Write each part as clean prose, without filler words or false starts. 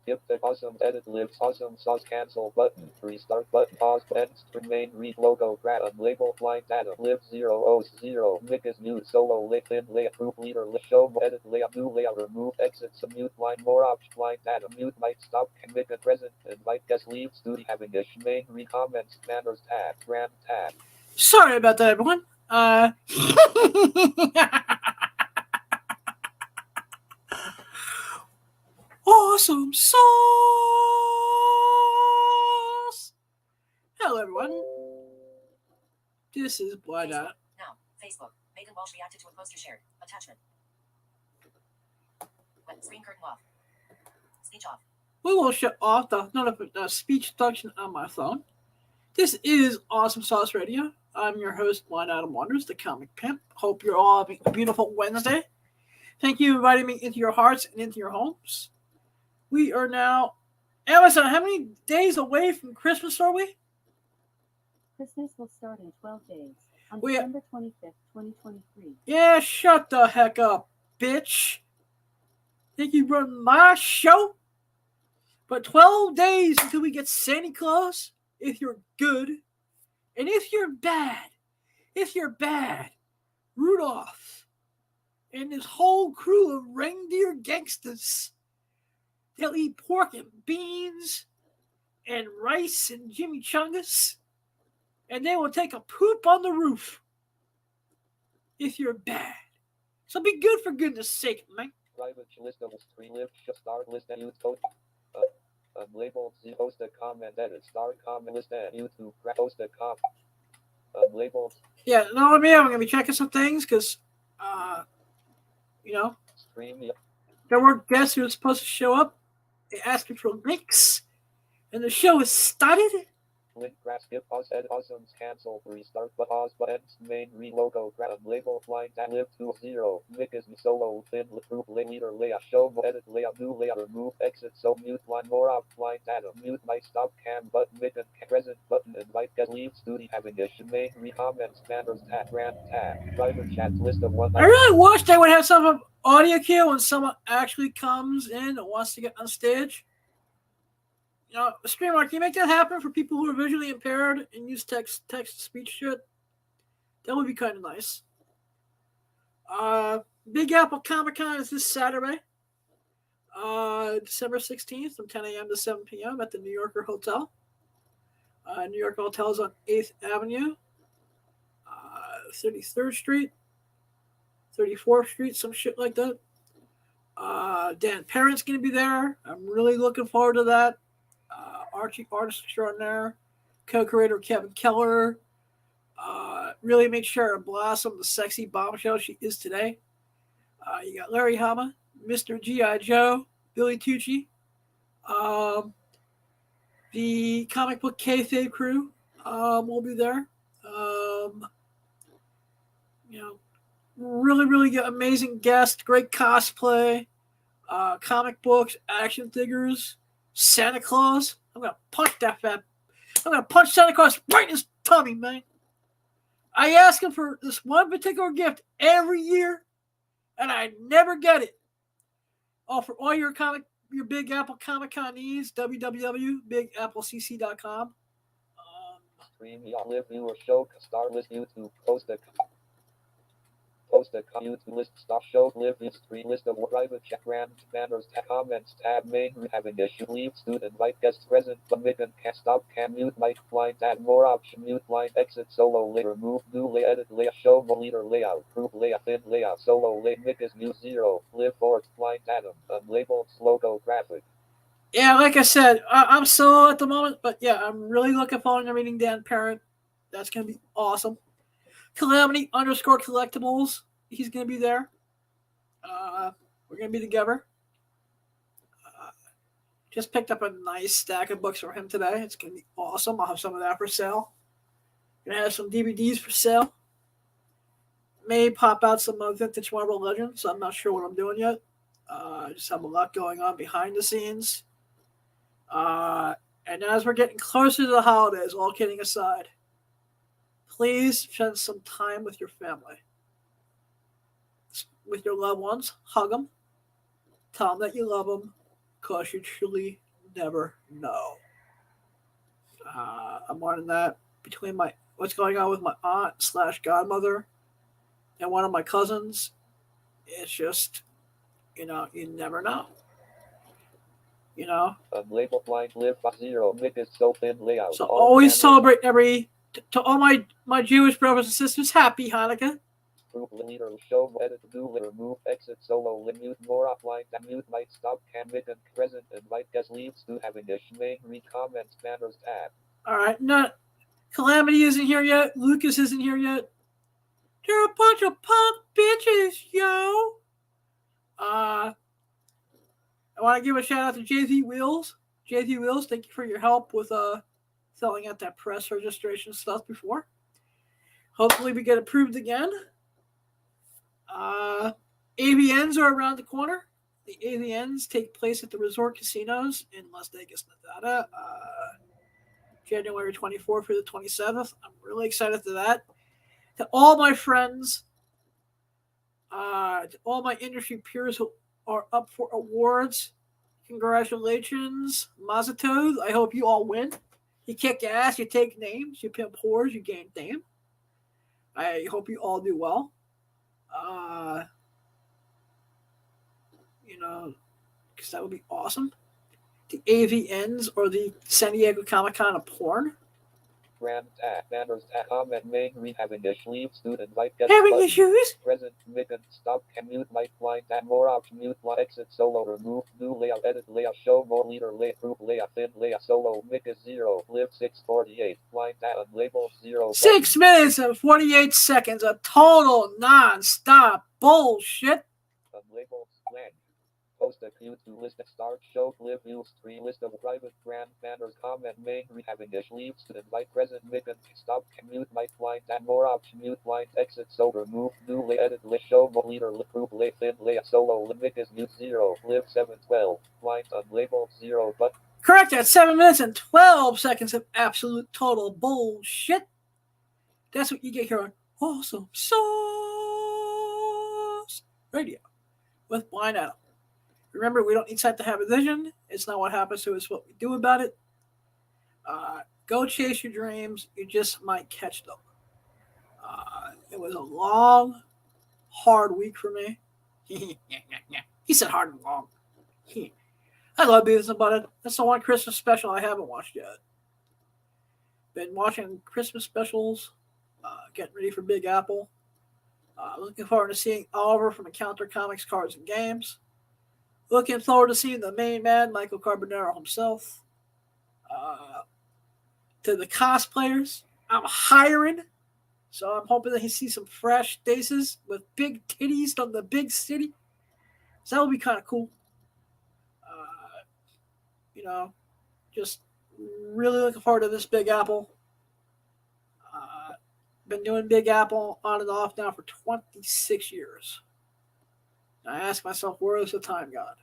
skip the awesome edit lives awesome sauce cancel button restart button pause ends remain read logo grad unlabel blind data live 0 Nick is new solo lit thin layout group leader show edit layout new layout remove exit some mute line more option blind data mute might stop commit and present invite guest leave studio having ish main comments manners tab grand tab. Sorry about that, everyone. Awesome sauce. Hello, everyone. This is Blind Adam. Now, Facebook. Megan Walsh reacted to a post you shared. Attachment. Screen curtain off. Speech off. We will shut off the speech function on my phone. This is Awesome Sauce Radio. I'm your host, Blind Adam Wonders, the comic pimp. Hope you're all having a beautiful Wednesday. Thank you for inviting me into your hearts and into your homes. We are now, Amazon, how many days away from Christmas are we? Christmas will start in 12 days, on December 25th, 2023. Yeah, shut the heck up, bitch. Think you run my show? But 12 days until we get Santa Claus, if you're good. And if you're bad, Rudolph and his whole crew of reindeer gangsters, they'll eat pork and beans and rice and chimichangas, and they will take a poop on the roof if you're bad. So be good for goodness sake, man. Private list of three live start list and youth code. Unlabeled post a comment edit start comment list and YouTube post a comment. Unlabeled. Yeah, no, I'm going to be checking some things because, Stream. there were guests who were supposed to show up. They asked me for links, and the show is started. Link graph skip pause edit awesome's cancel restart but pause buttons main relogo grab label blind that live 20 Nick is solo thin group leader layout show edit layout new layout remove exit so mute line more up blind data mute might stop cam button mid and present button invite get leave studio having issue main comments manners tab grand tab private chat list of one. I really wish they would have some audio cue when someone actually comes in and wants to get on stage. Streamer, can you make that happen for people who are visually impaired and use text-to-speech shit? That would be kind of nice. Big Apple Comic-Con is this Saturday, December 16th from 10 a.m. to 7 p.m. at the New Yorker Hotel. New Yorker Hotel is on 8th Avenue, 33rd Street, 34th Street, some shit like that. Dan Parent's going to be there. I'm really looking forward to that. Archie Artist Extraordinaire, co-creator Kevin Keller. Really make sure to blossom the sexy bombshell she is today. You got Larry Hama, Mr. G.I. Joe, Billy Tucci, the comic book kayfabe crew will be there. Really amazing guest, great cosplay, comic books, action figures, Santa Claus. I'm going to punch Santa Claus right in his tummy, man. I ask him for this one particular gift every year, and I never get it. For all your Big Apple Comic-Con needs, www.bigapplecc.com. Stream live viewer show star list YouTube post a YouTube list stop show live stream list of private chat grand banners comments tab main having issue leave student invite guests present submit and can stop cam mute mic blind add more option mute blind exit solo lay remove new lay edit lay show leader layout group layout thin layout solo lay Nick is new 0 live forward blind Adam unlabeled logo graphic. Yeah, like I said, I'm solo at the moment, but yeah, I'm really looking forward to meeting Dan Parent. That's going to be awesome. Calamity_collectibles. He's going to be there. We're going to be together. Just picked up a nice stack of books from him today. It's going to be awesome. I'll have some of that for sale. Going to have some DVDs for sale. May pop out some vintage Marvel Legends. I'm not sure what I'm doing yet. I just have a lot going on behind the scenes. And as we're getting closer to the holidays, all kidding aside, please spend some time with your family, with your loved ones. Hug them. Tell them that you love them. because you truly never know. I'm learning that between what's going on with my aunt/godmother and one of my cousins. It's just, you never know. Unlabeled blind live by 0. Mick is so thin layout. So All always cameras, celebrate to all my Jewish brothers and sisters. Happy Hanukkah. group leader, show, edit, do, remove, exit, solo, mute, more offline, mute, might stop, can, mic, and present, invite, guest, leaves, to having a main, read, comments, banners, tab. All right, Calamity isn't here yet. Lucas isn't here yet. They're a bunch of punk bitches, yo. I want to give a shout out to JZ Wheels. JZ Wheels, thank you for your help with filling out that press registration stuff before. Hopefully we get approved again. AVNs are around the corner. The AVNs take place at the resort casinos in Las Vegas, Nevada. January 24th through the 27th. I'm really excited for that. To all my friends, to all my industry peers who are up for awards, congratulations, Mazel Tov. I hope you all win. You kick ass, you take names, you pimp whores, you gain fame. I hope you all do well. Because that would be awesome. The AVNs or the San Diego Comic-Con of porn. Brand banners comment main read having a sleeve student invite guest Having button, issues? present mic and stop can mute mic blind and more option mute exit solo remove new layout edit layout show more leader lay group layout thin layout solo mic is 0 live 648 blind unlabeled 0 6 minutes and 48 seconds of total non-stop bullshit. Unlabeled blank. Post a Q2 list of start show live views 3 list of private brand banners comment main read having a leaves to invite present mic and stop mute mic blind and more option mute blind exit so remove new lay edit list show more leader group lay thin lay solo mic is mute 0 live 712 blind unlabeled 0 but Correct, that's 7 minutes and 12 seconds of absolute total bullshit. That's what you get here on Awesome Sauce Radio with Blind Adam. Remember, we don't need sight to have a vision. It's not what happens to us, what we do about it. Go chase your dreams. You just might catch them. It was a long, hard week for me. He said hard and long. I love Beavis and Butthead. That's the one Christmas special I haven't watched yet. Been watching Christmas specials, getting ready for Big Apple. Looking forward to seeing Oliver from Encounter Comics, Cards, and Games. Looking forward to seeing the main man, Michael Carbonaro himself. To the cosplayers, I'm hiring. So I'm hoping that he sees some fresh faces with big titties from the big city. So that would be kind of cool. Just really looking forward to this Big Apple. Been doing Big Apple on and off now for 26 years. I ask myself, where is the time gone?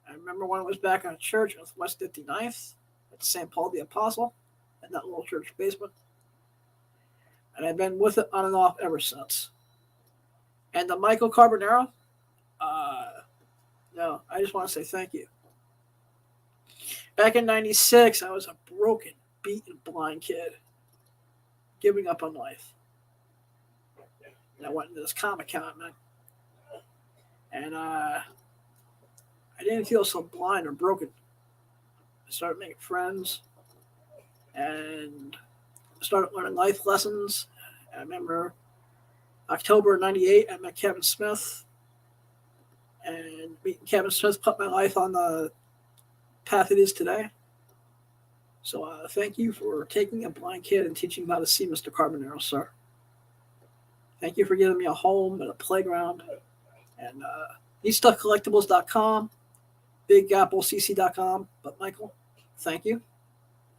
I remember when I was back on church on West 59th at St. Paul the Apostle in that little church basement. And I've been with it on and off ever since. And the Michael Carbonaro, I just want to say thank you. Back in 96, I was a broken, beaten, blind kid, giving up on life. And I went into this Comic-Con, man. And I didn't feel so blind or broken. I started making friends and I started learning life lessons. I remember October of 98, I met Kevin Smith. And meeting Kevin Smith put my life on the path it is today. So thank you for taking a blind kid and teaching him how to see, Mr. Carbonaro, sir. Thank you for giving me a home and a playground. And NeedStuffCollectibles.com, BigAppleCC.com. But Michael, thank you.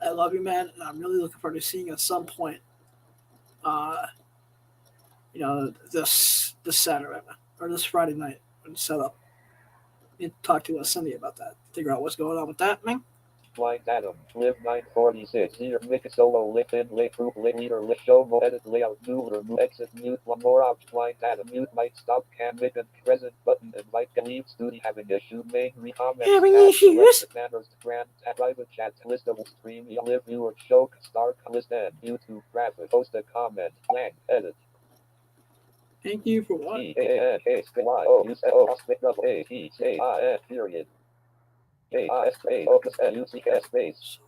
I love you, man, and I'm really looking forward to seeing you at some point. This Saturday or this Friday night when it's set up. You need to talk to us Sunday about that. Figure out what's going on with that, man. Blind Adam, Live 946, Here, Mick Solo, Lift In, Lay Proof, Lay Leader, Lift Show, Mo Edit, Layout, New, Remove, Exit, Mute, one more out, Blind Adam, Mute, Might, Stop, Can, Mick, and Present, Button, Invite, Can Leave, Studio, Having Issue, Main, Recommend, Having Tab, issues? Select, Manners, Grant, Tab, Private Chat, List of Stream, Live, Viewer, Show, Start, List, End, YouTube, Graphic, Post a Comment, Blank, Edit. Thank you for what? Period. Space.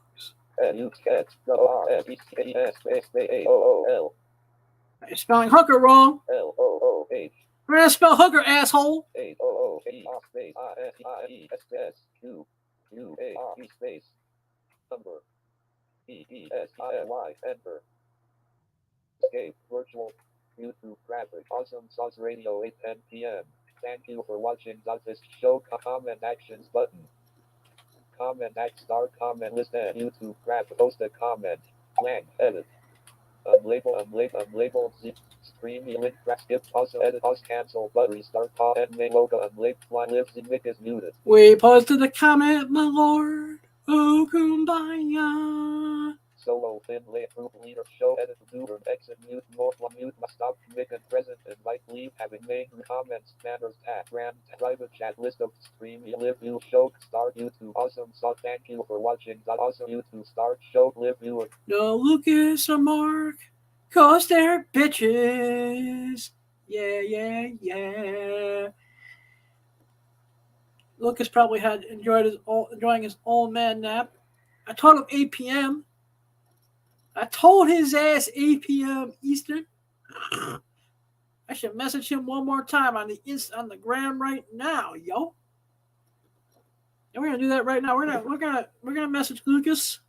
You're spelling hooker wrong. L-O-O-H. We're gonna spell hooker, asshole. A-O-O-H. Space. I-S-S-Q-U-A-R-E space. Number. E-E-S-I-L-Y. Enter. Escape. Virtual. YouTube graphic. Awesome-auce radio 8:10 p.m. Thank you for watching. This show comment actions button. Comment act start comment list and YouTube graphic. Post a comment. Blank. Edit. Unlabeled. Zip. Stream link. Skip. Pause. Edit. Pause. Cancel. But restart. Pause. And main logo. Unlabeled. Line lives. Mic is muted. We posted the comment, my lord. Oh, kumbaya. Solo, thin, lay, group, leader, show, edit, do, exit, mute, more, mute, stop, mic, and present, invite, leave, having main, comments, manners, tag, grand, private chat, list of, stream, live, view, show, start, YouTube, awesome, so thank you for watching, awesome, YouTube, start, show, live, viewer. No Lucas or Mark, cause they're bitches. Yeah. Lucas probably had enjoying his old man nap. I told him 8 p.m. I told his ass 8 p.m. Eastern. I should message him one more time on the gram right now, yo. And we're gonna do that right now. We're gonna message Lucas.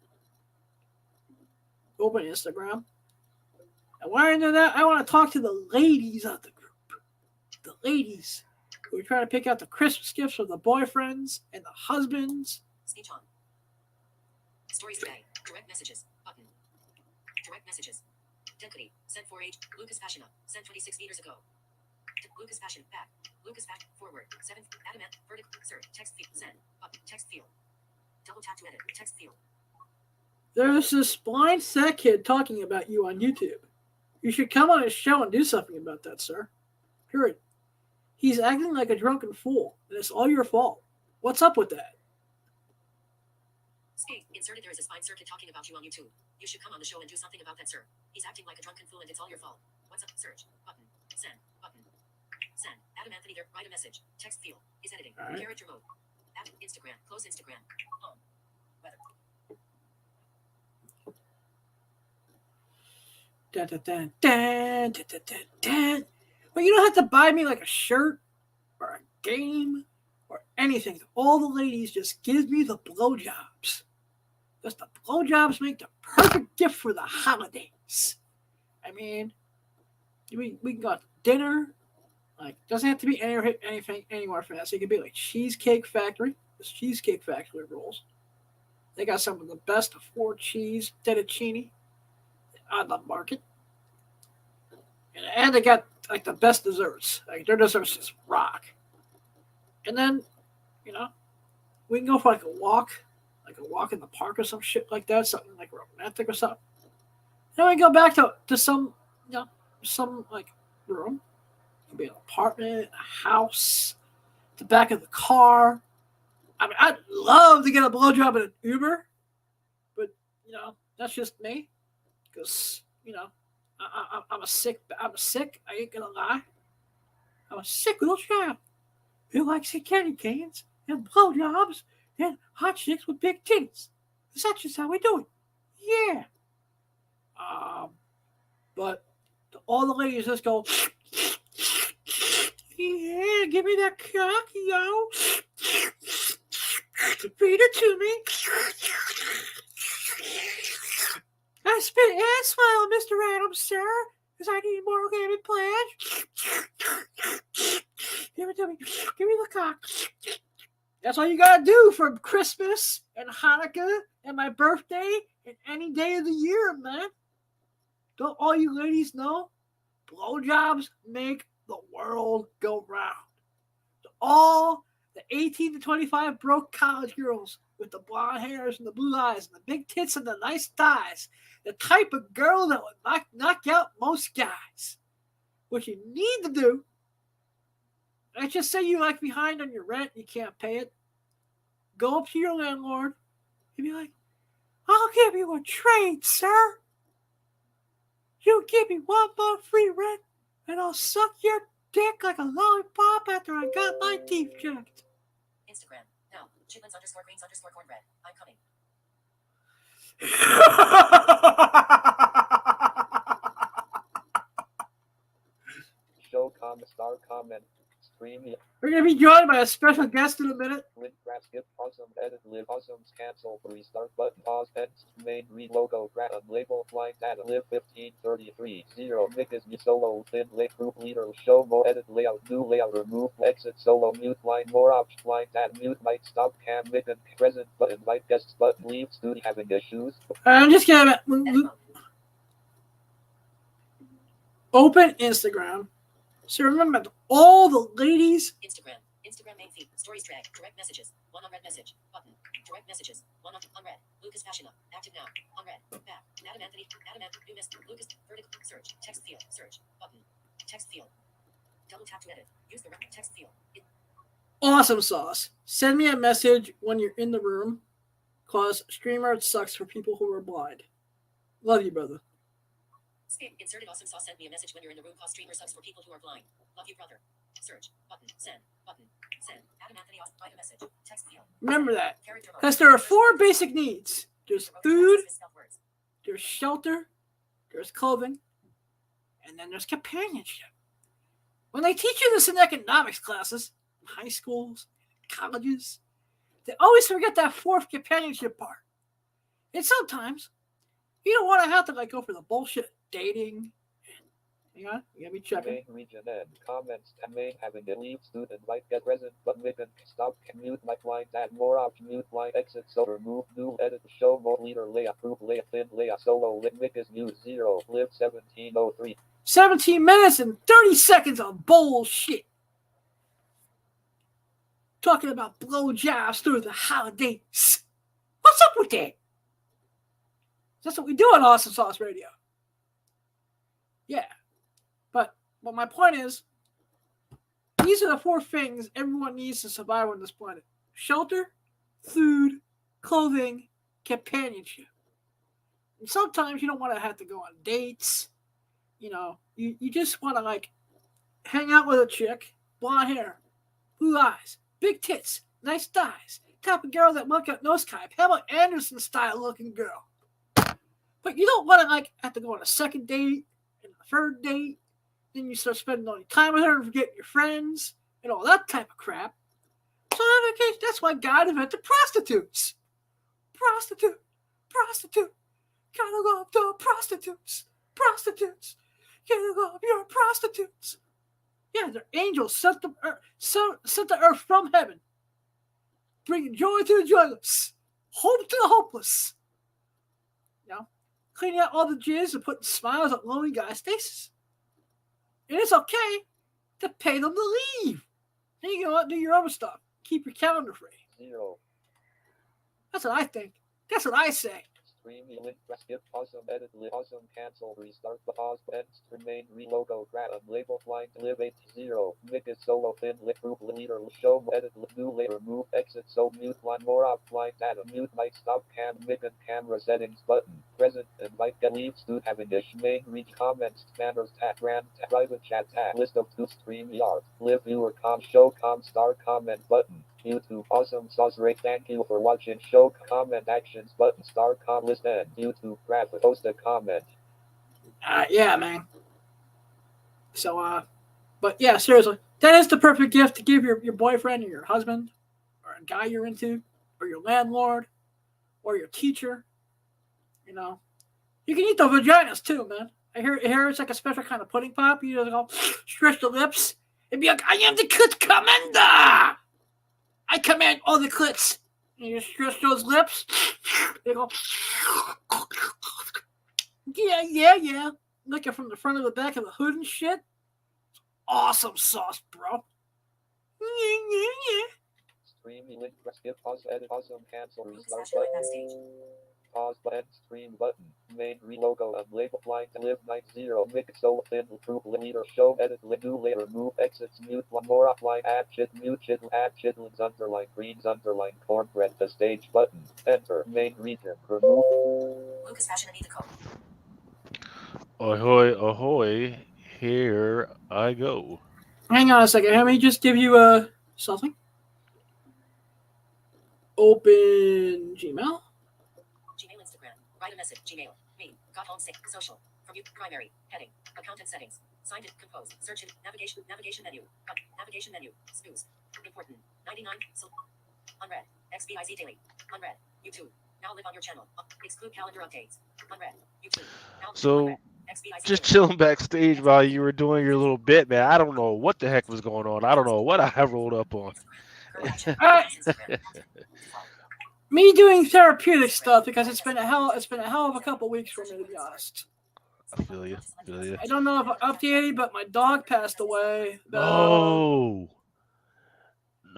Open Instagram. And while I do that, I want to talk to the ladies of the group. The ladies who are trying to pick out the Christmas gifts for the boyfriends and the husbands. Speech on. Stories today. Direct messages. Button. Direct messages. Denkity. Sent 4H. Lucas Passion up. Sent 26 meters ago. Lucas Passion. Back. Lucas Passion. Forward. 7th. Adamant. Vertical. Search. Text field. Send. Button. Text field. Double tap to edit. Text field. There's this blind fat kid talking about you on YouTube. You should come on his show and do something about that, sir. Period. He's acting like a drunken fool, and it's all your fault. What's up with that? Skate. Inserted. There is a spine circuit talking about you on YouTube. You should come on the show and do something about that, sir. He's acting like a drunken fool and it's all your fault. What's up? Search. Button. Send. Button. Send. Adam Anthony there. Write a message. Text field. Is editing. Right. Character mode. Add Instagram. Close Instagram. Home. Weather. Well, you don't have to buy me like a shirt or a game or anything. All the ladies just give me the blowjobs. Just the blowjobs make the perfect gift for the holidays. I mean, we can go out to dinner. Like, doesn't have to be anything anywhere fancy. It could be like Cheesecake Factory. This Cheesecake Factory rolls. They got some of the best 4-cheese fettuccine on the market. And they got like the best desserts. Like their desserts just rock. And then, we can go for like a walk in the park or some shit like that, something like romantic or something. Then we go back to some like room. It could be an apartment, a house, the back of the car. I mean, I'd love to get a blowjob in an Uber, but that's just me, because I'm a sick. I ain't gonna lie. I'm a sick little child who likes candy canes and blowjobs and hot chicks with big titties. That's just how we do it. Yeah. But all the ladies just go, yeah, give me that cock, yo. Feed it to me. I spit and smile, Mr. Adams, sir, because I need more organic pledge. Give it to me. Give me the cock. That's all you gotta do for Christmas and Hanukkah and my birthday and any day of the year, man. Don't all you ladies know? Blowjobs make the world go round. All the 18 to 25 broke college girls with the blonde hairs and the blue eyes and the big tits and the nice thighs. The type of girl that would knock out most guys. What you need to do, let's just say you like behind on your rent, you can't pay it. Go up to your landlord and be like, I'll give you a trade, sir. You give me 1 month free rent and I'll suck your dick like a lollipop after I got my teeth checked. Instagram. Now. Chitlins_greens_cornbread. I'm coming. Show comment, star comment, stream. We're going to be joined by a special guest in a minute. Link, grab, skip, awesome, edit, live, awesome's cancel, restart button, pause, text, main, read, logo, grab, label, blind data, live, 1533, 0, Nick is me, solo, thin, late, group leader, show, mo, edit, layout, new layout, remove, exit, solo, mute, line, more options, blind data, mute, mic, stop, cam, mic, and present, button, invite guests, button, leave, studio, having issues. I'm just going to open Instagram. So remember, all the ladies. Instagram main feed. Stories drag. Direct messages. 1 unread message. Button. Direct messages. 1 unread. Lucas Passion up. Active now. Unread. Back. Adam Anthony. New miss. Lucas. Vertical. Search. Text field. Search. Button. Text field. Double tap to edit. Use the text field. Awesome sauce. Send me a message when you're in the room. Cause StreamYard sucks for people who are blind. Love you, brother. Inserted awesome sauce. Send me a message when you're in the room. Cause streamer sucks for people who are blind. Love you, brother. Search. Button. Send. Button. Send. Adam Anthony. Write a message. Text field. Remember that. Because there are 4 basic needs. There's food, there's shelter, there's clothing, and then there's companionship. When they teach you this in economics classes, high schools, colleges, they always forget that 4th companionship part. And sometimes you don't want to have to go for the bullshit dating. Hang on, you gotta be checking. Main region end comments and main having a leave student might get present but make and stop mute my blind add more option mute line exit so remove new edit show mode leader layout group layout thin layout solo lit mic is mute 0 live 1703. 17 minutes and 30 seconds of bullshit. Talking about blowjobs through the holidays. What's up with that? That's what we do on Awesome Sauce Radio. Yeah. But my point is, these are the 4 things everyone needs to survive on this planet. Shelter, food, clothing, companionship. And sometimes you don't want to have to go on dates. You just want to hang out with a chick, blonde hair, blue eyes, big tits, nice thighs, type of girl that look at nose type, Pamela Anderson style looking girl. But you don't want to have to go on a second date and a 3rd date. Then you start spending all your time with her and forgetting your friends and all that type of crap. So in that case, that's why God invented prostitutes. Prostitute. Gotta love the prostitutes. Gotta love your prostitutes. Yeah, they're angels sent to earth from heaven, bringing joy to the joyless, hope to the hopeless. Cleaning out all the jizz and putting smiles on lonely guys' faces. And it's okay to pay them to leave. Then you go out and do your other stuff. Keep your calendar free. 0. That's what I think. That's what I say. Stream link skip awesome edit live awesome cancel restart the pause text remain relogo grab label line live 80 mic is solo thin lit group leader show edit new layer move exit so mute line more offline data mute mic stop cam mic and camera settings button present invite get leave stud having dish main reach comments banners tag brand private chat tag list of 2 stream yard live viewer com show com star comment button YouTube awesome sauce rate. Thank you for watching. Show comment actions button star com list end YouTube graphic post a comment. Yeah, man. So but yeah, seriously, that is the perfect gift to give your boyfriend or your husband or a guy you're into or your landlord or your teacher. You can eat the vaginas too, man. I hear it's like a special kind of pudding pop. You just go stretch the lips and be like, I am the clit commander. I command all the clits. And you stretch those lips. They go. Yeah. Looking from the front of the back of the hood and shit. Awesome sauce, bro. Yeah. stream, link, press, skip, pause, edit, awesome, cancel, Lucas restart Passion button. backstage. Pause button, stream button, main logo and label blind to live 90, mix so thin, troop leader, show, edit, do layer, move, exits, mute, one more offline, add shit, mute shit, add chitlins, underline, greens, underline, cornbread, the stage button, enter, main region, remove. Lucas Passion need the code. Ahoy, ahoy, here I go. Hang on a second. Let me just give you something. Open Gmail. Gmail, Instagram. Write a message. Gmail. Me. Got home sick. Social. From you. Primary. Heading. Account and settings. Signed in. Compose. Search in. Navigation. Navigation menu. Navigation menu. Snooze. Important. 99. Unread. XBIZ daily. Unread. YouTube. Now live on your channel. Exclude calendar updates. Unread. YouTube. Now So, unread. XBIZ just daily. chilling backstage while you were doing your little bit, man. I don't know what the heck was going on. I don't know what I rolled up on. Girl action. Alright. Instagram. Me doing therapeutic stuff because it's been a hell of a couple weeks for me, to be honest. I feel you. I don't know if I updated, but my dog passed away. No.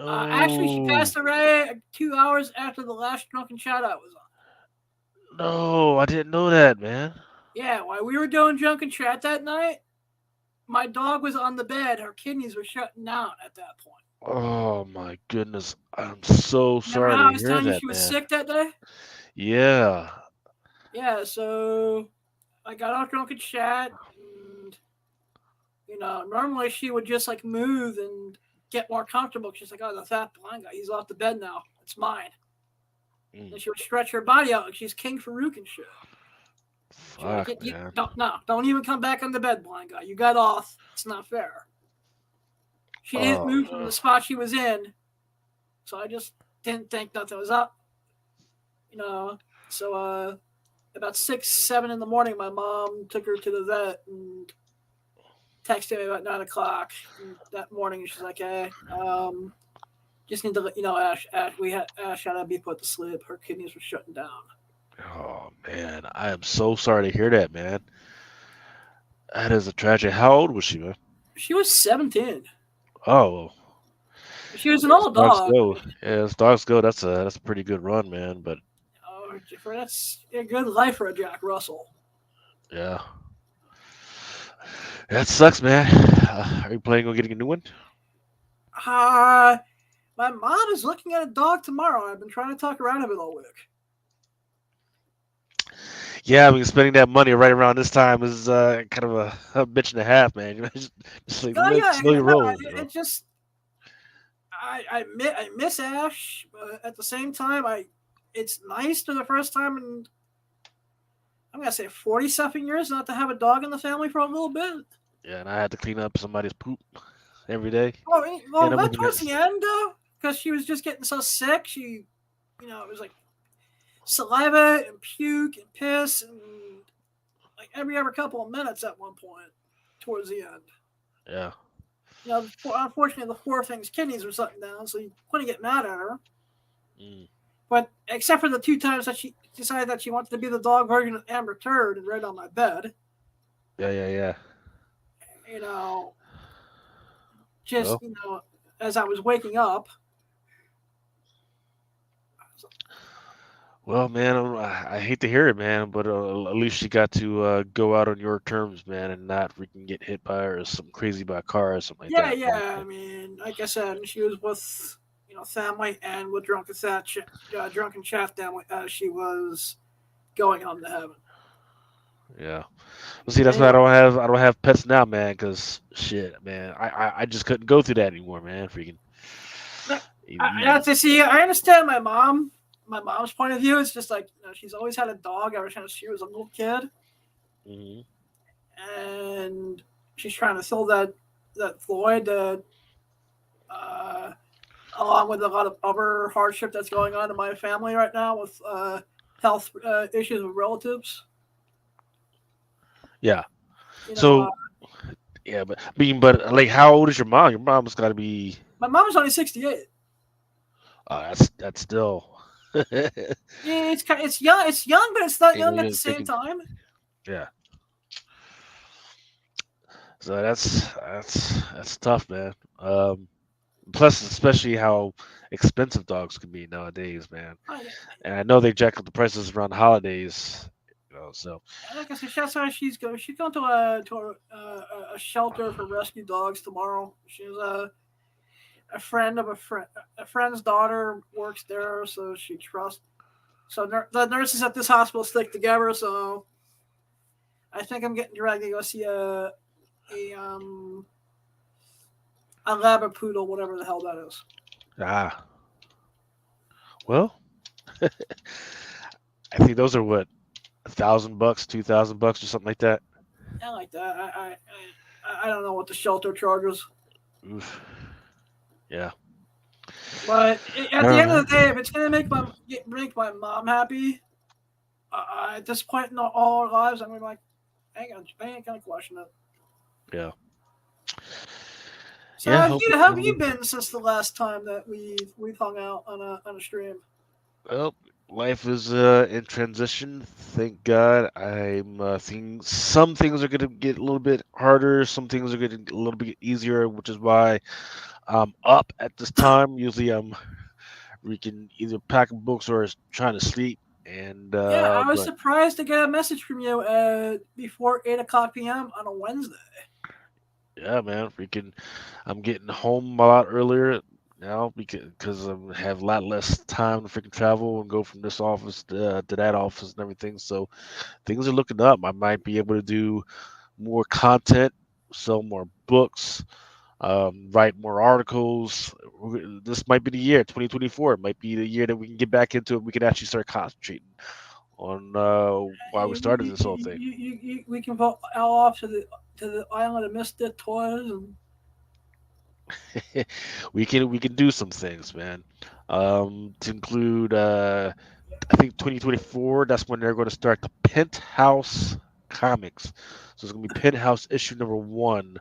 Actually, she passed away 2 hours after the last drunken chat I was on. No, I didn't know that, man. Yeah, while we were doing drunken chat that night, my dog was on the bed. Her kidneys were shutting down at that point. Oh my goodness. I'm so sorry Remember how I to was hear telling you that, she was man. sick that day? Yeah. Yeah, so I got off drunken chat, and normally she would just like move and get more comfortable. She's like, "Oh, the fat blind guy, he's off the bed now. It's mine." And she would stretch her body out like she's King Farouk and shit. Fuck, Like, man. don't even come back on the bed, blind guy. You got off. It's not fair. She didn't move from the spot she was in, so I just didn't think nothing was up. So about 6, 7 in the morning, my mom took her to the vet and texted me about 9 o'clock that morning. And she's like, "Hey, just need to let you know, Ash had to be put to sleep. Her kidneys were shutting down." Oh man, I am so sorry to hear that, man. That is a tragedy. How old was she, man? She was 17. Oh, well, She was an old dogs dog. go. Yeah, as dogs go, that's a pretty good run, man. But That's a good life for a Jack Russell. yeah, that sucks, man. Are you planning on getting a new one? My mom is looking at a dog tomorrow. I've been trying to talk her out of it all week. Yeah, I mean, spending that money right around this time is kind of a bitch and a half, man. Just like slowly roll. It just I miss Ash, but at the same time, it's nice for the first time in, I'm gonna say, 40-something years not to have a dog in the family for a little bit. Yeah, and I had to clean up somebody's poop every day. Well, that towards the end, though, because she was just getting so sick. She, it was like saliva and puke and piss and like every other couple of minutes at one point towards the end. Yeah. Unfortunately, the poor thing's kidneys were shutting down, so you couldn't get mad at her. But except for the 2 times that she decided that she wanted to be the dog version of Amber Turd and right on my bed. Yeah. As I was waking up. Well, man, I hate to hear it, man, but at least she got to go out on your terms, man, and not freaking get hit by or something crazy by a car or something like that. Yeah. I mean, like I said, she was with family and with drunken chat down as she was going home to heaven. Yeah. Well, see, that's why I don't have pets now, man, because shit, man, I just couldn't go through that anymore, man. Freaking. I have to see. I understand my mom's point of view. It's just like she's always had a dog ever since she was a little kid, and she's trying to fill that void. Along with a lot of other hardship that's going on in my family right now with health issues with relatives. Yeah. But like, how old is your mom? Your mom's got to be. My mom's only 68. That's still. It's young. It's young, but it's not young at the same time. Yeah. So that's tough, man. Plus, especially how expensive dogs can be nowadays, man. I, And I know they jack up the prices around holidays, so like I said, that's how she's going. She's going to a shelter for rescue dogs tomorrow. She's a friend of a friend's daughter works there, so she trusts. So the nurses at this hospital stick together. So I think I'm getting dragged to go see a um a labrapoodle, whatever the hell that is. ah, well, I think those are what $1,000, $2,000, or something like that. I like that. I don't know what the shelter charges, Oof. Yeah, but I at the don't end of the know. day, if it's gonna make my mom happy, at this point in all our lives, I'm gonna be like, I ain't gonna question it. Yeah, So yeah. Hope how have you it. been since the last time that we've hung out on a stream? Well, life is in transition. Thank God. I'm thinking some things are gonna get a little bit harder. Some things are getting a little bit easier, which is why I'm up at this time. Usually, I'm reading either packing books or trying to sleep. And Yeah, I was but surprised to get a message from you before 8 o'clock p.m. on a Wednesday. yeah, man, freaking, I'm getting home a lot earlier now because I have a lot less time to freaking travel and go from this office to that office and everything. So things are looking up. I might be able to do more content, sell more books, write more articles. This might be the year, 2024. It might be the year that we can get back into it. We can actually start concentrating on why we started this whole thing. We can vote all off to the island of misfit toys and We can do some things, man. To include I think 2024, that's when they're going to start the Penthouse comics. So it's going to be Penthouse issue number 1.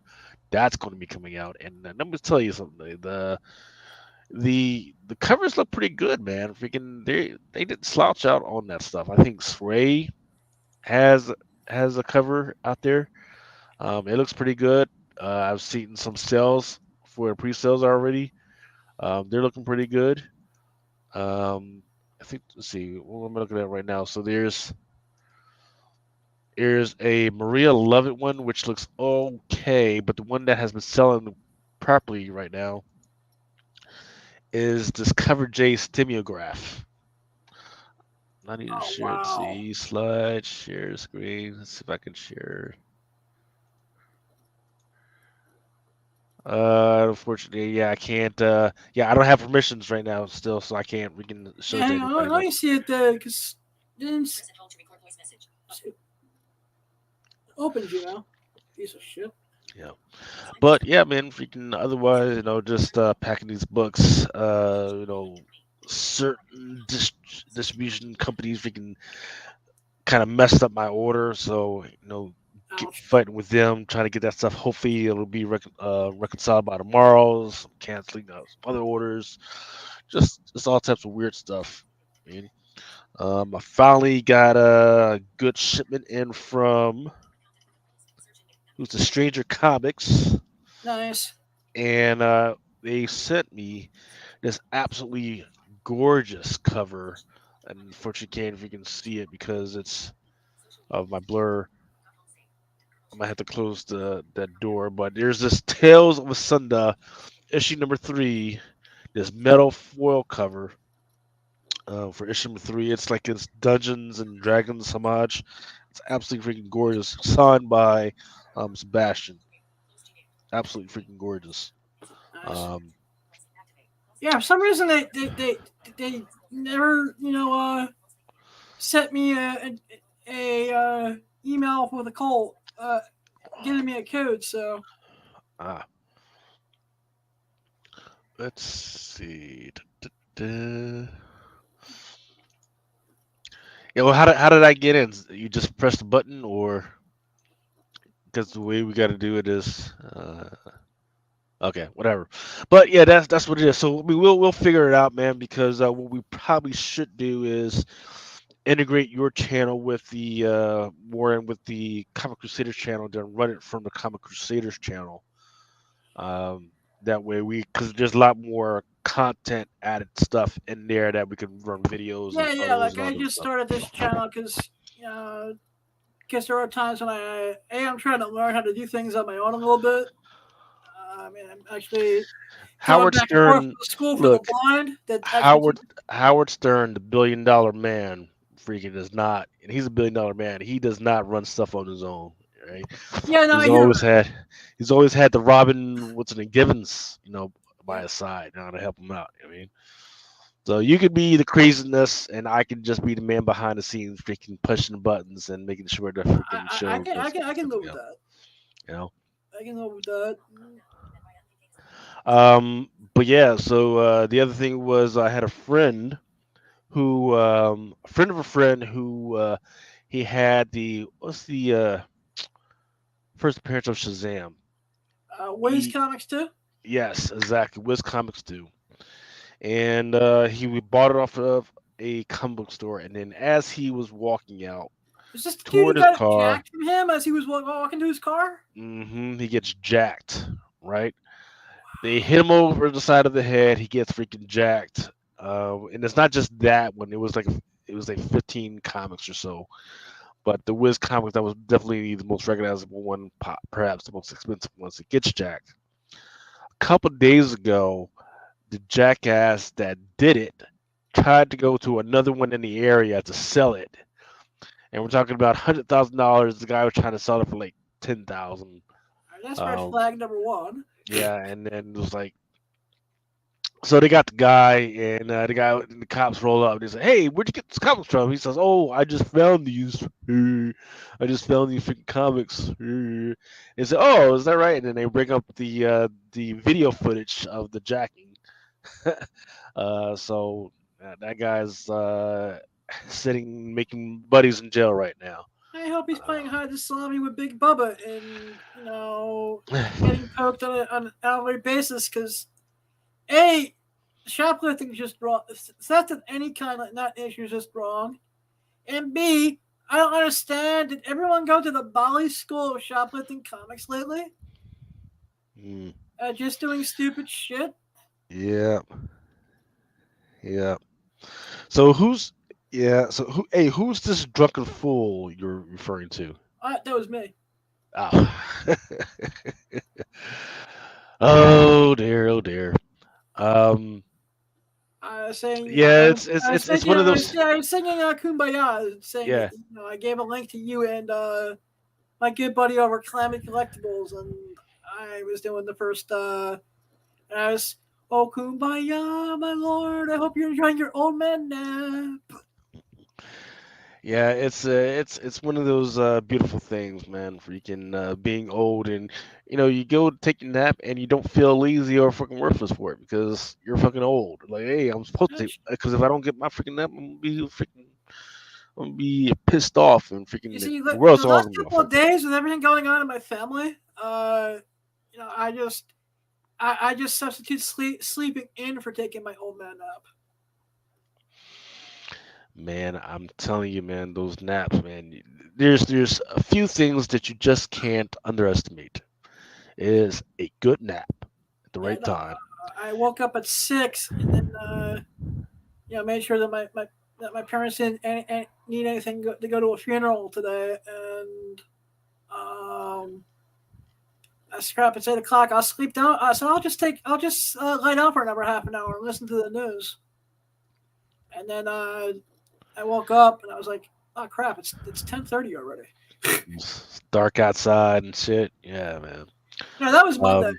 That's going to be coming out, and let me tell you something. The covers look pretty good, man. Freaking, they didn't slouch out on that stuff. I think Sway has has a cover out there. It looks pretty good. I've seen some sales for pre-sales already. They're looking pretty good. I think, let's see what am I looking at right now. So there's a Maria Lovett one which looks okay, but the one that has been selling properly right now is this Cover J stimulograph. I need to oh share it. wow. See, slide, share screen. Let's see if I can share. Unfortunately, yeah, I can't. Yeah, I don't have permissions right now still, so I can't. We can show Yeah, it to hang on, anybody. let But me see it because didn't Press and hold to record voice message. open Gmail. Piece of shit. yeah, but yeah, man, freaking. Otherwise, just packing these books. Certain distribution companies freaking kind of messed up my order, so get Ouch. fighting with them, trying to get that stuff. Hopefully, it'll be reconciled by tomorrow. Some canceling some other orders, just all types of weird stuff. I mean, I finally got a good shipment in from who's the Stranger Comics, Nice. and they sent me this absolutely gorgeous cover. And unfortunately, can't if you can see it because it's of my blur. I might have to close that door, but there's this Tales of Asunda issue number 3. This metal foil cover for issue number 3. It's like it's Dungeons and Dragons homage. It's absolutely freaking gorgeous. Signed by Sebastian. Absolutely freaking gorgeous. Nice. Um, Yeah, for some reason they never sent me a email with a code giving me a code. So ah, let's see. Da. Yeah, well, how did I get in? You just press the button, or because the way we got to do it is okay, whatever. But yeah, that's what it is. So we'll figure it out, man. Because what we probably should do is integrate your channel with the more and with the Comic Crusaders channel, then run it from the Comic Crusaders channel. Um, That way, because there's a lot more content added stuff in there that we can run videos and Yeah. photos Like and all I that just stuff. started this channel because there are times when I'm trying to learn how to do things on my own a little bit. I mean, I'm actually going Howard back and forth to Stern, the school for the look, blind. That actually, Howard Stern, the $1 billion man, freaking does not, and he's $1 billion man. He does not run stuff on his own, right? yeah, no, I He's hear always that. had, he's always had the Robin, what's the name, Givens, by Yeah, his side now to help him out. I mean, so you could be the craziness, and I can just be the man behind the scenes, freaking pushing the buttons and making sure the freaking I show can, I goes can, I can stuff live with together. that. You know. I can live with that. But yeah. So the other thing was I had a friend who, a friend of a friend who, he had the what's the first appearance of Shazam. Waze He Comics too. Yes, exactly. Wiz Comics do, and he bought it off of a comic book store, and then as he was walking out Is this the dude who toward his got it car, jacked from him as he was walking to his car? he gets jacked. Right, they hit him over the side of the head. He gets freaking jacked, and it's not just that one. It was like 15 comics or so. But the Wiz comic that was definitely the most recognizable one, perhaps the most expensive one. It gets jacked. A couple days ago, the jackass that did it tried to go to another one in the area to sell it, and we're talking about $100,000. The guy was trying to sell it for like 10,000. That's red Um, flag number one. yeah, and then it was like, so they got the guy, and the cops roll up. And they say, "Hey, where'd you get this comics from?" He says, "Oh, I just found these. I just found these freaking comics." They say, "Oh, is that right?" And then they bring up the video footage of the jacking. So that guy's sitting making buddies in jail right now. I hope he's playing hide the salami with Big Bubba and getting poked on an hourly basis because A, shoplifting is just wrong. Theft of any kind like that issue is just wrong. And B, I don't understand. Did everyone go to the Bali School of Shoplifting Comics lately? Mm, Just doing stupid shit? yeah, yeah. So who's yeah? So who's this drunken fool you're referring to? That was me. Oh, oh dear, oh dear. Um, yeah, it's one of those. I was singing Kumbaya, saying Yeah, that I gave a link to you and my good buddy over Calamity Collectibles, and I was doing the first. And I was, oh Kumbaya, my lord, I hope you're enjoying your old man nap. yeah. It's one of those beautiful things, man. Freaking being old, and you go to take a nap and you don't feel lazy or fucking worthless for it because you're fucking old. Like, hey, I'm supposed to, because if I don't get my freaking nap, I'm gonna be pissed off and You freaking see, the world's the all last gonna be couple of fucked up. days with everything going on in my family, I just substitute sleeping in for taking my old man nap. Man, I'm telling you, man, those naps, man. There's a few things that you just can't underestimate. Is a good nap at the Yeah, right no, time. I woke up at 6 and then made sure that my parents didn't need anything to go to a funeral today, and I scrap it's 8 o'clock. I'll sleep down. So I'll just lay down for another half an hour and listen to the news, and then I woke up and I was like, oh crap, it's 10:30 already. It's dark outside and shit. Yeah, man. No, that was Monday.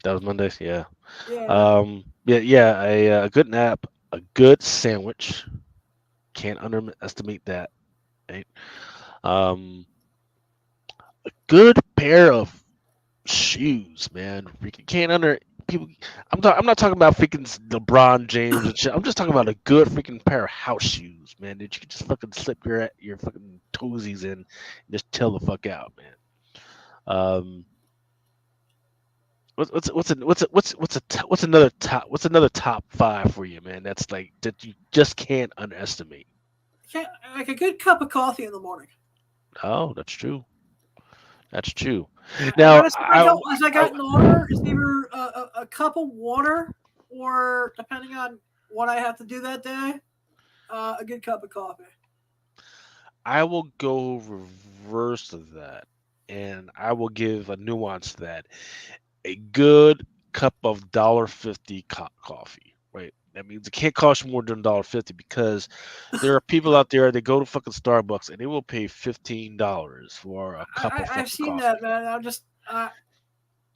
That was Monday. Yeah. Yeah. Yeah. A good nap, a good sandwich. Can't underestimate that. Right. Um, a good pair of shoes, man. Freaking can't under people. I'm not talking about freaking LeBron James and shit. I'm just talking about a good freaking pair of house shoes, man. That you can just fucking slip your fucking toesies in and just chill the fuck out, man. Um, what's another top five for you, man? That's like that you just can't underestimate. Like a good cup of coffee in the morning. Oh, that's true. That's true. And Now, as I got older, it's either a cup of water, or depending on what I have to do that day, a good cup of coffee. I will go reverse of that, and I will give a nuance to that. A good cup of $1.50 coffee, right? That means it can't cost you more than $1.50 because there are people out there that go to fucking Starbucks and they will pay $15 for a cup of I've fucking seen coffee. that, man.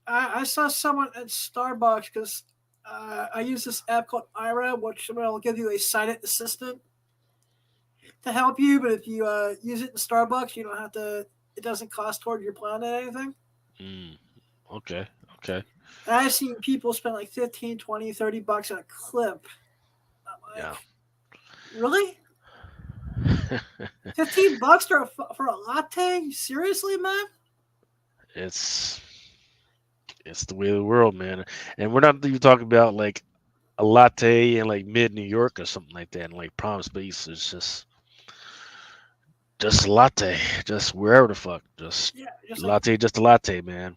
I saw someone at Starbucks because I use this app called ahve, which will give you a silent assistant to help you. But if you use it in Starbucks, you don't have to. It doesn't cost toward your plan or anything. Mm, okay, okay, And I've seen people spend like 15, 20, $30 on a clip. I'm like, yeah. really? $15 for a latte? Seriously, man? it's it's the way of the world, man. And we're not even talking about like a latte in like mid New York or something like that, and like Palm Space. It's just a latte, just wherever the fuck, just Yeah, just like latte, just a latte, man.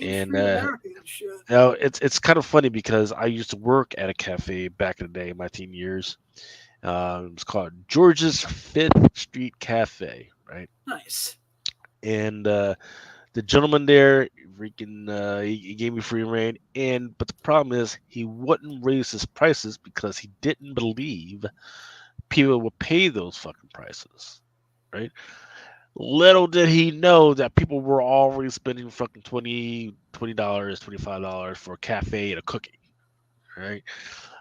And mainstream American shit. now it's kind of funny because I used to work at a cafe back in the day, in my teen years. It was called George's Fifth Street Cafe, right? Nice. And the gentleman there, freaking, he gave me free reign. And but the problem is, he wouldn't raise his prices because he didn't believe people would pay those fucking prices, right? Little did he know that people were already spending fucking $20, $25 for a cafe and a cookie, right?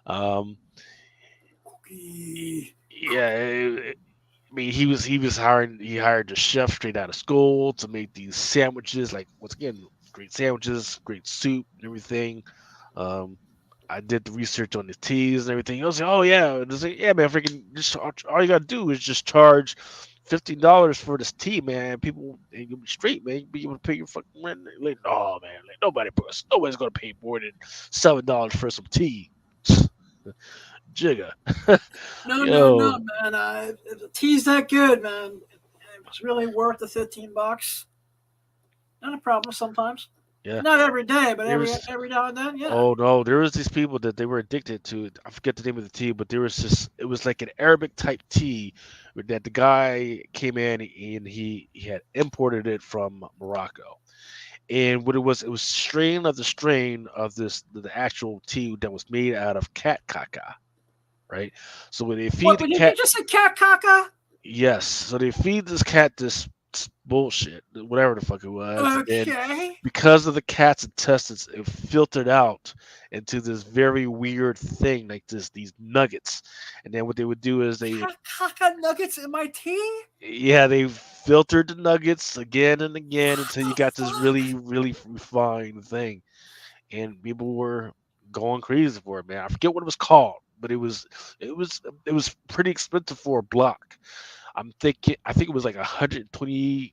Um, Cookie. yeah, I mean, he hired the chef straight out of school to make these sandwiches. Like once again, great sandwiches, great soup, and everything. Um, I did the research on the teas and everything. I was like, oh yeah, and it's like, yeah, man, freaking, just all you gotta do is just charge $15 for this tea, man. People, and you'll be straight, man. You'll be able to pay your fucking rent. Like, oh man, like nobody's gonna pay more than $7 for some tea. Jigga, No, yo, man. If the tea's that good, man, it's really worth the $15. Not a problem sometimes. yeah. Not every day, but There every was every now and then, yeah. Oh no, there was these people that they were addicted to it. I forget the name of the tea, but there was this. It was like an Arabic type tea that the guy came in and he had imported it from Morocco. And what it was strain of this the actual tea that was made out of cat caca, right? So when they feed What? the Did you cat, just say cat caca? yes, so they feed this cat this bullshit, whatever the fuck it was, and then Okay. because of the cat's intestines, it filtered out into this very weird thing, like these nuggets. And then what they would do is Cat caca nuggets in my tea? they filtered the nuggets again and again What until you the got this fuck? really refined thing. And people were going crazy for it, man. I forget what it was called, but it was pretty expensive for a block. I think it was like $120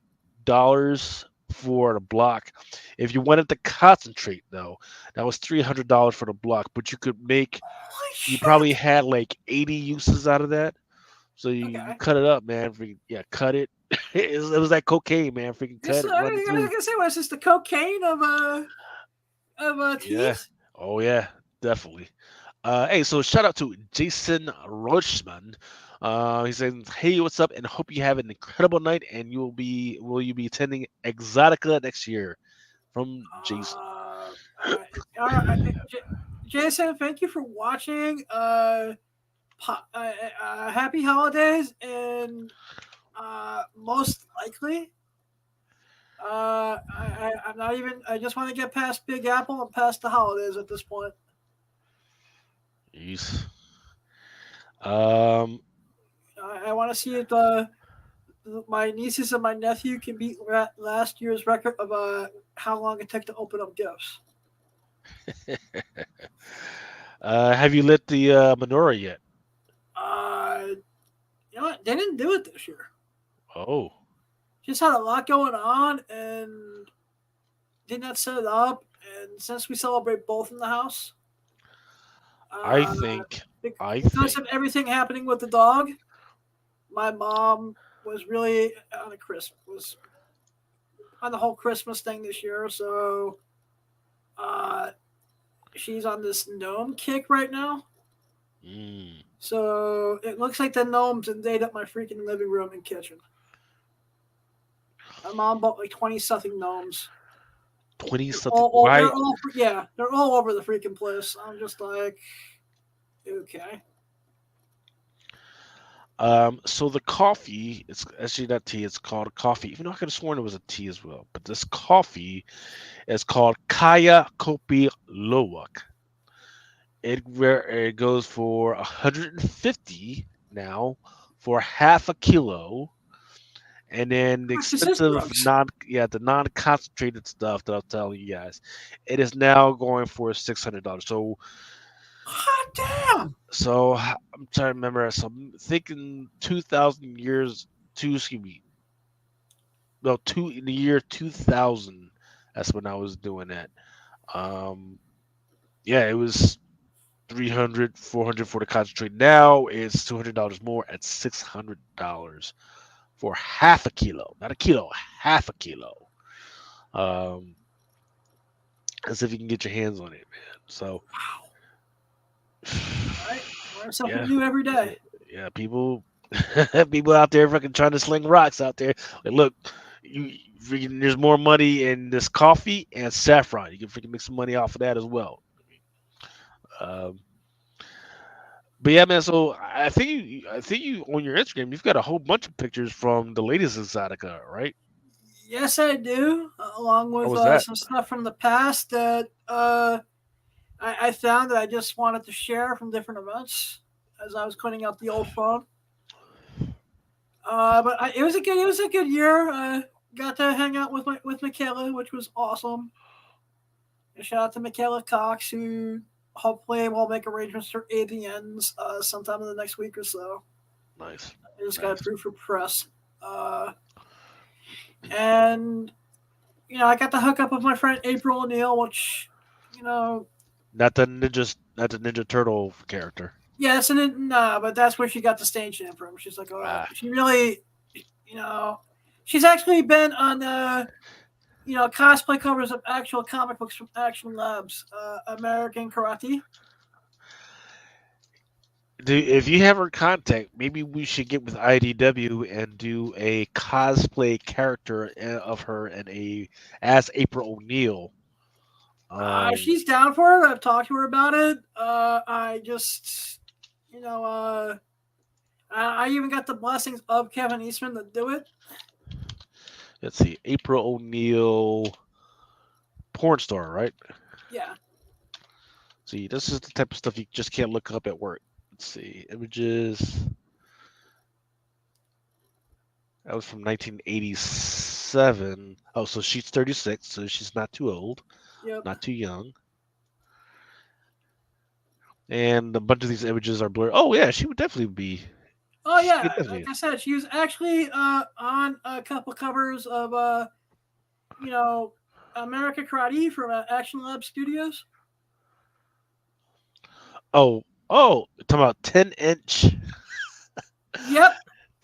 for the block. If you wanted to concentrate though, that was $300 for the block. But Holy you probably shit. had like 80 uses out of that. So you Okay. cut it up, man. Yeah, cut it. It was like cocaine, man. Freaking This cut it, run it I was through. gonna say, was this the cocaine of Yeah. teas? Oh yeah, definitely. Hey, so shout out to Jason Rochman. He said, "Hey, what's up? And hope you have an incredible night. And will you be attending Exotica next year?" From Jason. J- Jason, thank you for watching. Happy holidays, and most likely, I'm not even. I just want to get past Big Apple and past the holidays at this point. Jeez. Um, I want to see if my nieces and my nephew can beat last year's record of how long it took to open up gifts. have you lit the menorah yet? Uh, you know what? They didn't do it this year. Oh, Just had a lot going on and did not set it up. And since we celebrate both in the house, I uh, think, I because think, of everything happening with the dog, my mom was really was on the whole Christmas thing this year. So she's on this gnome kick right now. Mm. So it looks like the gnomes invade up my freaking living room and kitchen. My mom bought like 20-something gnomes. 20 They're something. Why? they're all over the freaking place. I'm just like, okay. So the coffee, it's actually not tea, it's called coffee. Even though I could have sworn it was a tea as well. But this coffee is called Kaya Kopi Luwak. It goes for 150 now for half a kilo. And then the How much is this, expensive Brooks? the non-concentrated stuff that I'll tell you guys, it is now going for $600. Hot damn! So I'm trying to remember. So I'm thinking 2,000 years, excuse me, no, in the year 2000. That's when I was doing that. Um, yeah, it was 300, 400 for the concentrate. Now it's $200 more at $600 for half a kilo, not a kilo, half a kilo. As if you can get your hands on it, man. So, All right, learn something yeah, new every day. yeah, people, people out there fucking trying to sling rocks out there. Like, look, you freaking, there's more money in this coffee and saffron. You can freaking make some money off of that as well. Um, but yeah, man. So I think you on your Instagram, you've got a whole bunch of pictures from the latest Exotica, right? Yes, I do. Along How with was that? some stuff from the past that I found that I just wanted to share from different events as I was cleaning out the old phone. It was a good year. I got to hang out with Michaela, which was awesome. And shout out to Michaela Cox, who hopefully will make arrangements for AVNs sometime in the next week or so. Nice. I just Nice. got approved for press. And I got to hook up with my friend April O'Neil, which, Not the Ninja Turtle character. yes, and nah, but that's where she got the stage name from. She's like, Ah. she really, she's actually been on cosplay covers of actual comic books from Action Labs, American Karate. If you have her contact, maybe we should get with IDW and do a cosplay character of her as April O'Neil. She's down for it. I've talked to her about it. I just, I even got the blessings of Kevin Eastman to do it. Let's see, April O'Neil, porn star, right? Yeah. See, this is the type of stuff you just can't look up at work. Let's see, images. That was from 1987. Oh, so she's 36, so she's not too old, Yep. not too young. And a bunch of these images are blurred. Oh yeah, she would definitely be. Oh yeah, like I said, she was actually on a couple covers of America Karate from Action Lab Studios. Oh, talking about 10-inch. Yep.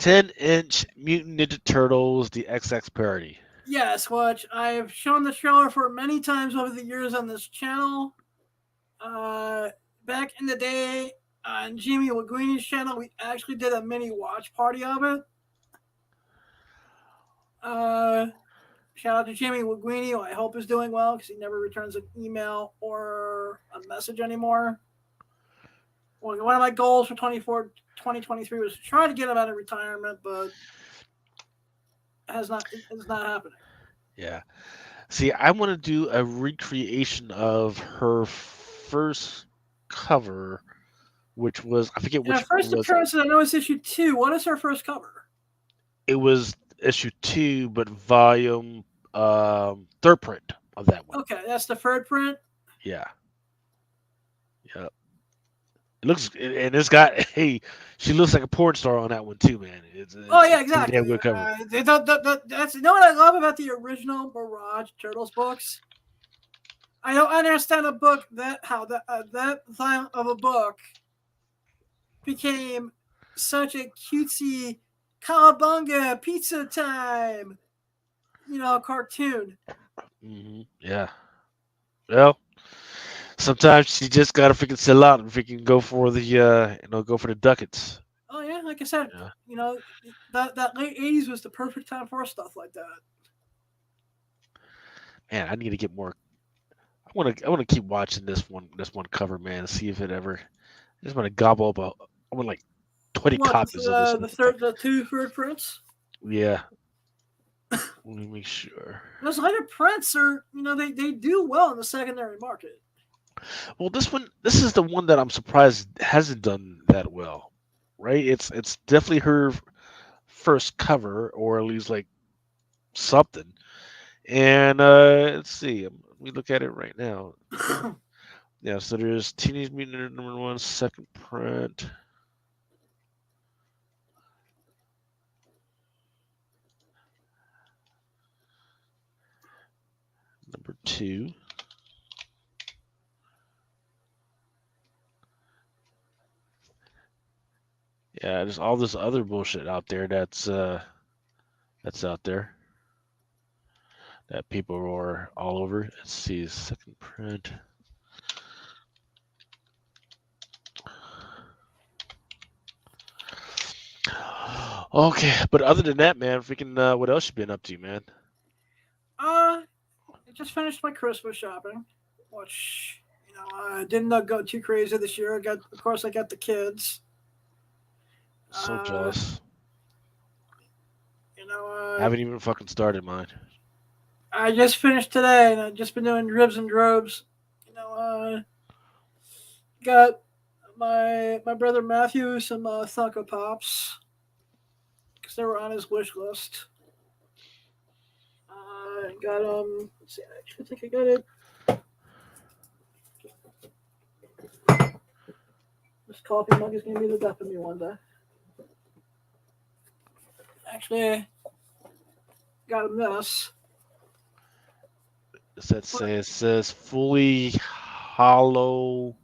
10-inch Mutant Ninja Turtles, the XX parody. Yes, which I've shown the trailer for many times over the years on this channel. Back in the day on Jimmy Laguini's channel, we actually did a mini watch party of it. Shout out to Jimmy Laguini, who I hope is doing well because he never returns an email or a message anymore. One of my goals for 2023 was to try to get him out of retirement, but it's not happening. Yeah. See, I want to do a recreation of her first cover, which was, I forget which her first appearance, I know it's issue 2. What is her first cover? It was issue 2, but volume third print of that one. Okay, that's the third print. Yeah. Yep. It looks, and it's got, hey, she looks like a porn star on that one too, man. It's yeah, exactly. Damn good cover. That's what I love about the original Mirage Turtles books. I don't understand a book that time of a book became such a cutesy cowabunga pizza time, cartoon. Mm-hmm. Yeah. Well, Sometimes you just gotta freaking sell out and freaking go for the go for the ducats. Oh yeah, like I said, Yeah. that late '80s was the perfect time for stuff like that. Man, I need to get more. I wanna keep watching this one cover, man, and see if it ever. I just wanna gobble up. I want like 20 What copies of this. the two third prints? Yeah. Let me make sure. Those later prints are they do well in the secondary market. Well, this is the one that I'm surprised hasn't done that well, right? It's definitely her first cover, or at least like something. And let's see, let me look at it right now. Yeah, so there's Teenage Mutant Ninja number one, second print. Number two. Yeah, there's all this other bullshit out there that's out there that people are all over. Let's see, second print. Okay, but other than that, man, freaking, what else you been up to, man? I just finished my Christmas shopping, which I didn't go too crazy this year. Of course, I got the kids. So Uh, jealous. you know, I haven't even fucking started mine. I just finished today, and I've just been doing dribs and drobes. Got my brother Matthew some Funko Pops because they were on his wish list. Got let's see, I actually think I got it. This coffee mug is gonna be the death of me one day. Actually, got him this. Does that say it says fully hollow?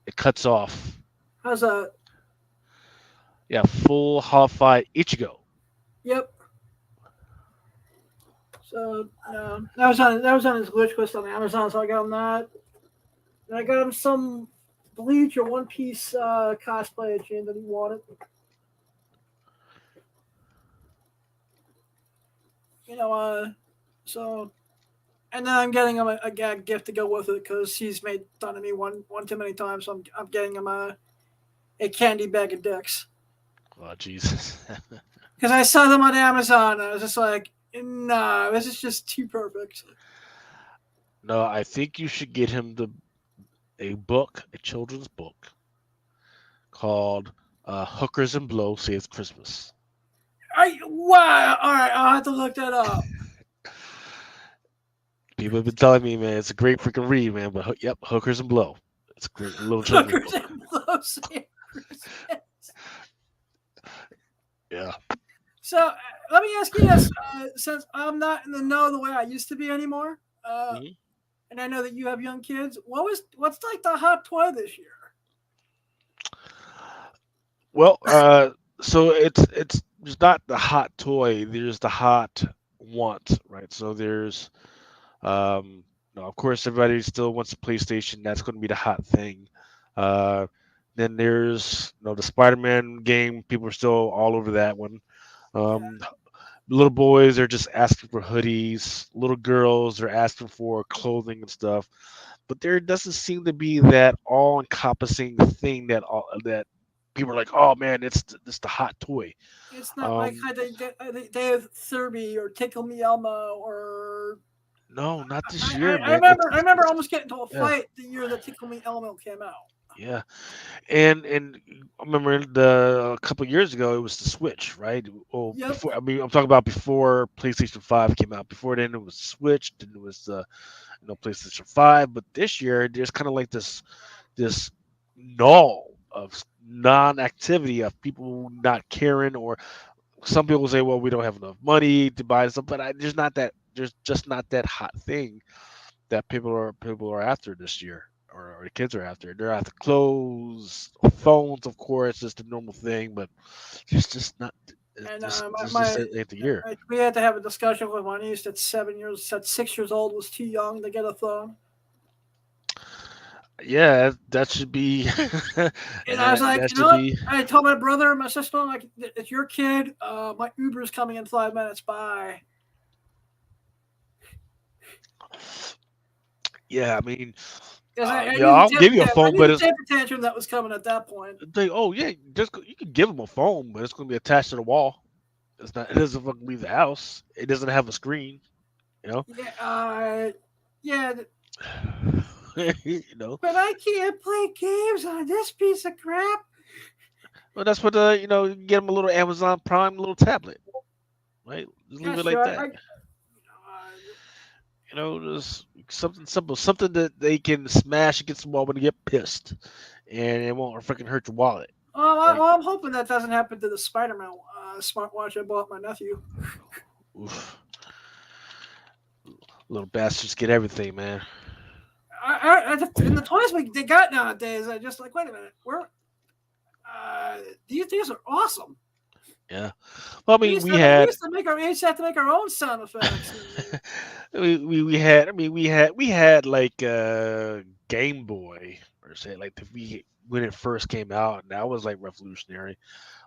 It cuts off. How's that? Yeah, full Hawfire Ichigo. Yep. So that was on his wish list on Amazon, so I got him that. And I got him some Bleach or One Piece cosplay chain that he wanted. So, and then I'm getting him a gag gift to go with it because he's made fun of me one too many times. So I'm getting him a candy bag of dicks. Oh Jesus! Because I saw them on Amazon, and I was just like, nah, this is just too perfect. No, I think you should get him a children's book called "Hookers and Blow Saves Christmas." Wow! All right, I'll have to look that up. People have been telling me, man, it's a great freaking read, man. But yep, Hookers and Blow. It's a great little children's Hookers book. and Blow Save Christmas. Yeah. So let me ask you this: since I'm not in the know the way I used to be anymore, Mhm. and I know that you have young kids, what's like the hot toy this year? Well, so it's there's not the hot toy. There's the hot want, right? So there's no, of course, everybody still wants a PlayStation. That's going to be the hot thing. Uh, then there's the Spider-Man game. People are still all over that one. Um, Little boys are just asking for hoodies. Little girls are asking for clothing and stuff. But there doesn't seem to be that all-encompassing thing that people are like, oh man, it's the hot toy. It's not like Um, how they have Thurby or Tickle Me Elmo or no, not this I, year, I, I man. remember I remember almost getting into a Yeah, fight the year that Tickle Me Elmo came out. yeah. And I remember a couple years ago it was the Switch, right? Well, Yep. before, I mean, I'm talking about before PlayStation 5 came out. Before then it was Switch, then it was PlayStation 5. But this year there's kind of like this null of non-activity of people not caring, or some people say, well, we don't have enough money to buy stuff, but there's just not that hot thing that people are after this year, or the kids are after. They're after clothes, phones, of course, it's the normal thing, but it's just not. And This just ain't the year. we had to have a discussion with my niece that's 6 years old was too young to get a phone. Yeah, that should be. And I was like, that you know should what? be. I told my brother and my sister, I'm like, it's your kid. My Uber's coming in 5 minutes. Bye. Yeah, I mean, Because I yeah, knew the I'll give you a I phone, knew but the it's temper tantrum that was coming at that point. like, oh yeah, you can give them a phone, but it's going to be attached to the wall. It's not. It doesn't fucking leave the house. It doesn't have a screen. You know. Yeah, yeah. you know. But I can't play games on this piece of crap. Well, that's what you can get them a little Amazon Prime little tablet, right? Just Yeah, leave it like sure. that. Just something simple, something that they can smash against the wall when they get pissed, and it won't freaking hurt your wallet. Right? I'm hoping that doesn't happen to the Spider-Man smartwatch I bought my nephew. Oof. Little bastards get everything, man. In the toys they got nowadays, I just like, wait a minute, these things are awesome. Yeah. Well, I mean, we used to make our own sound effects. we had. I mean, we had like Game Boy or say like when it first came out, and that was like revolutionary.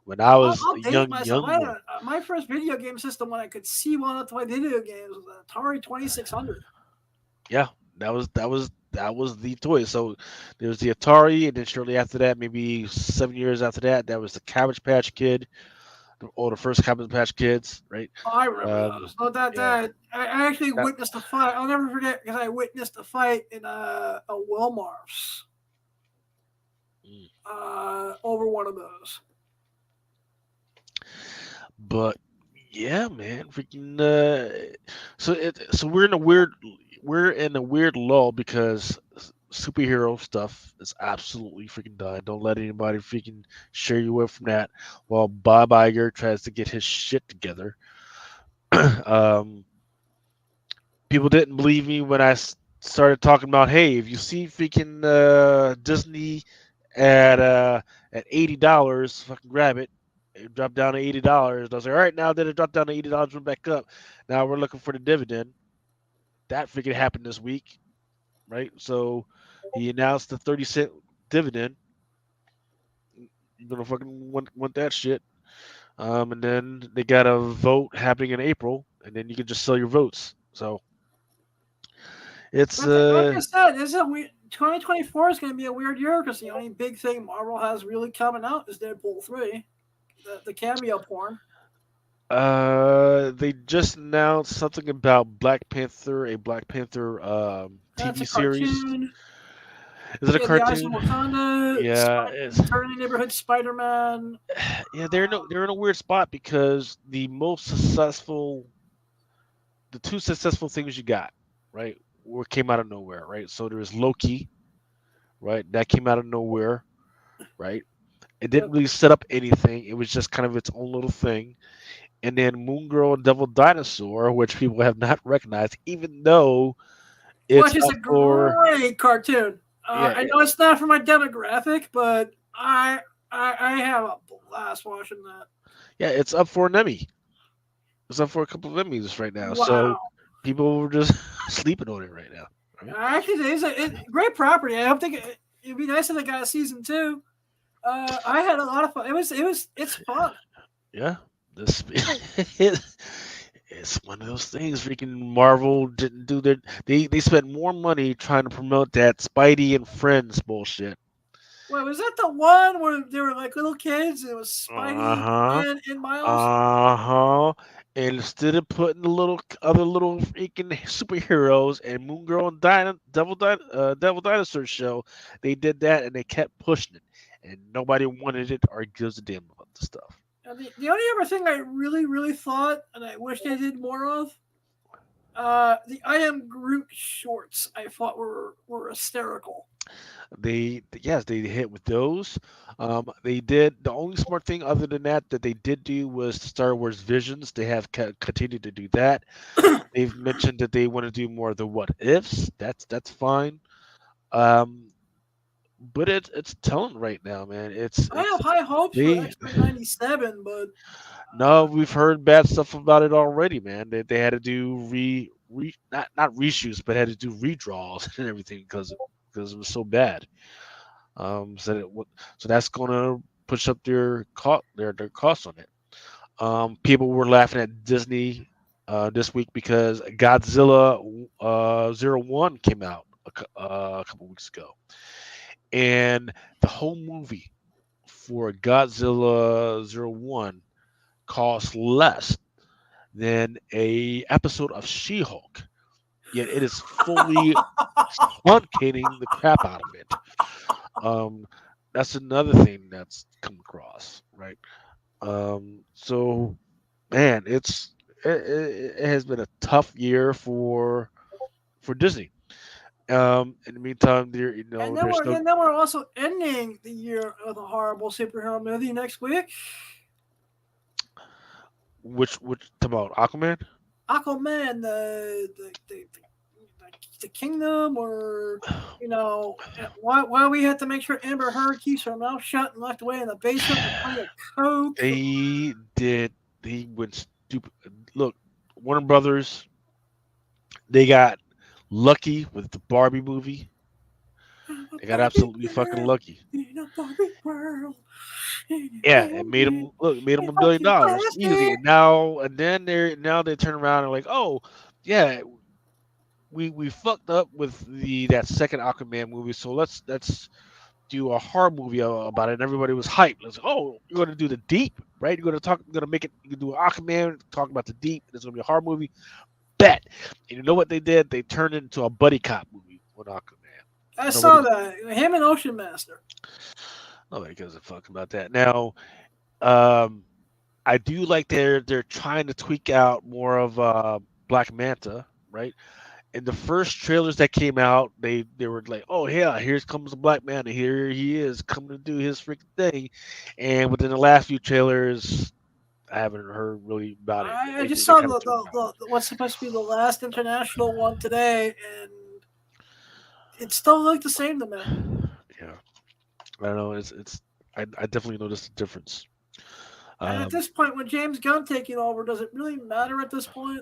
When I was I'll a date myself. young My first video game system when I could see well enough to play video games was an Atari 2600. Yeah, that was the toy. So there was the Atari, and then shortly after that, maybe 7 years after that, that was the Cabbage Patch Kid, or the first Cabbage Patch Kids, right? Oh, I remember those. No, Yeah. I actually That- witnessed a fight. I'll never forget because I witnessed a fight in a Wilmar's over one of those. But yeah, man, freaking. So we're in a weird lull because superhero stuff is absolutely freaking done. Don't let anybody freaking share you away from that. While Bob Iger tries to get his shit together. um, People didn't believe me when I started talking about, hey, if you see freaking Disney at $80, fucking grab it. It dropped down to $80. I was like, all right, now that it dropped down to $80, went back up. Now we're looking for the dividend. That freaking happened this week, right? So he announced the 30-cent dividend. You're gonna fucking want that shit. And then they got a vote happening in April, and then you can just sell your votes. So it's like I said, 2024 is going to be a weird year because the only big thing Marvel has really coming out is Deadpool 3, the cameo porn. They just announced something about a Black Panther TV series. Is it a cartoon? Awesome-auce-radio, Yeah, it's Turning Neighborhood Spider-Man. yeah. They're in a weird spot because the two successful things you got, right, came out of nowhere, right? So there's Loki, right? That came out of nowhere, right? It didn't really set up anything. It was just kind of its own little thing. And then Moon Girl and Devil Dinosaur, which people have not recognized, even though it's Which is a great cartoon. I know it's not for my demographic, but I have a blast watching that. Yeah, it's up for an Emmy. It's up for a couple of Emmys right now. Wow. So people are just sleeping on it right now. Right? Actually, it's a great property. I hope it'd be nice if they got a season 2. I had a lot of fun. It's fun. Yeah, it's one of those things. Freaking Marvel didn't do their. They spent more money trying to promote that Spidey and Friends bullshit. Wait, was that the one where they were like little kids? And it was Spidey and Miles. And instead of putting the other little freaking superheroes and Moon Girl and Devil Dinosaur show, they did that and they kept pushing it, and nobody wanted it or gives a damn about the stuff. The only other thing I really, really thought, and I wish they did more of, the I Am Groot shorts, I thought were hysterical. They hit with those. They did the only smart thing other than that they did do was Star Wars Visions. They have continued to do that. They've mentioned that they want to do more of the what ifs. That's fine. But it's telling right now, man. I have high hopes for X-Men 97, but no, we've heard bad stuff about it already, man. They had to do not reshoots, but had to do redraws and everything because because it was so bad. So that's gonna push up their costs on it. People were laughing at Disney this week because Godzilla 01 came out a couple weeks ago, and the whole movie for Godzilla 01 costs less than a episode of She-Hulk. Yet it is fully truncating the crap out of it. Um, that's another thing that's come across, right? So man, it has been a tough year for Disney. In the meantime, And then there's we're no and then we're also ending the year with a horrible superhero movie next week. which about Aquaman. Aquaman, the kingdom, or why we have to make sure Amber Heard keeps her mouth shut and locked away in the basement with plenty of coke. They went stupid. Look, Warner Brothers, they got lucky with the Barbie movie. They got absolutely fucking lucky. In a Barbie world. Yeah, it made them $1 billion easy. Now they turn around and like, oh yeah, we fucked up with that second Aquaman movie, so let's do a horror movie about it. And everybody was hyped. Let's, oh, you're going to do the Deep, right? You're going to make it. You can do Aquaman, talk about the Deep. And it's going to be a horror movie. Bet. And you know what they did? They turned it into a buddy cop movie with Aquaman. I saw that. Him and Ocean Master. Nobody gives a fuck about that. Now, I do like they're trying to tweak out more of Black Manta, right? In the first trailers that came out, they were like, "Oh yeah, here comes the Black Manta. Here he is coming to do his freaking thing." And within the last few trailers, I haven't heard really about it. I just saw the what's supposed to be the last international one today, and it still looked the same to me. Yeah, I don't know. I definitely noticed the difference. And at this point, with James Gunn taking over, does it really matter at this point?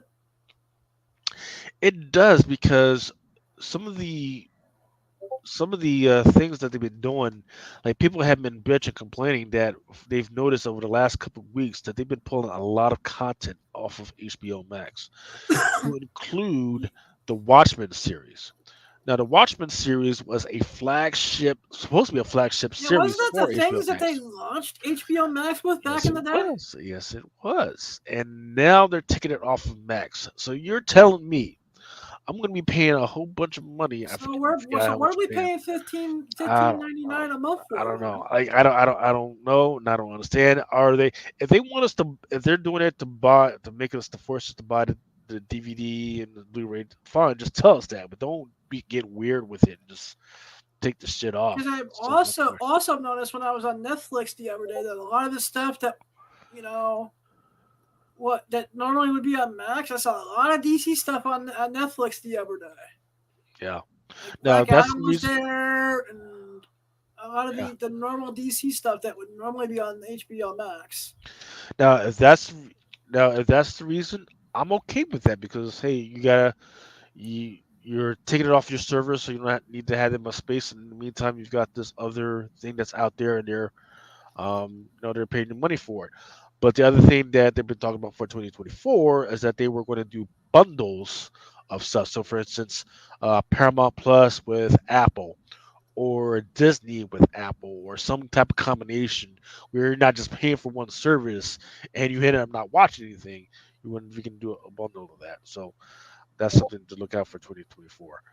It does, because some of the things that they've been doing, like people have been bitching, complaining that they've noticed over the last couple of weeks that they've been pulling a lot of content off of HBO Max to include the Watchmen series. Now, the Watchmen series was supposed to be a flagship series. Wasn't that for the things HBO that Max. they launched HBO Max with back in the day? Yes, it was. And now they're taking it off of Max. So you're telling me I'm going to be paying a whole bunch of money. So what are we paying $15.99 a month for? I don't know. I don't know, and I don't understand. Are they, if they're doing it to make us, to force us to buy the DVD and the Blu-ray, fine, just tell us that, but don't get weird with it. Just take the shit off. Because I've also noticed when I was on Netflix the other day that a lot of the stuff that that normally would be on Max, I saw a lot of DC stuff on Netflix the other day. Yeah. Now that's the reason. There, and a lot of the normal DC stuff that would normally be on HBO Max. Now, if that's the reason, I'm okay with that, because hey, you're taking it off your server, so you don't need to have that much space. In the meantime, you've got this other thing that's out there, and they're paying you money for it. But the other thing that they've been talking about for 2024 is that they were going to do bundles of stuff. So, for instance, Paramount Plus with Apple, or Disney with Apple, or some type of combination where you're not just paying for one service and you end up not watching anything. We can do a bundle of that. So that's something to look out for 2024.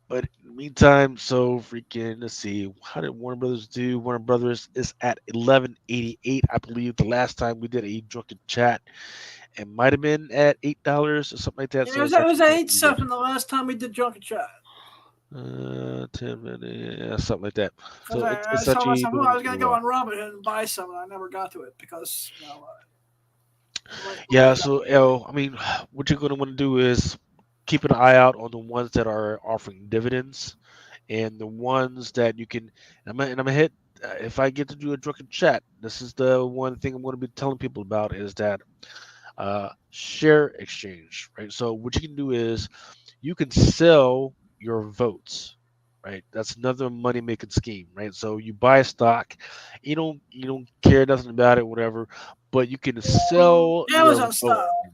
But in the meantime, let's see, how did Warner Brothers do? Warner Brothers is at 1188. I believe the last time we did a drunken chat, it might have been at $8 or something like that. Yeah, it was 8 something the last time we did drunken chat. 10 minutes, something like that. So I was going to go on Robinhood and buy some, and I never got to it because So I mean, what you're going to want to do is keep an eye out on the ones that are offering dividends, and the ones that you can. I'm gonna hit. If I get to do a drunken chat, this is the one thing I'm going to be telling people about, is that share exchange, right? So what you can do is you can sell your votes. Right, that's another money making scheme. Right, so you buy a stock, you don't care nothing about it, whatever, but you can sell your Amazon vote style. and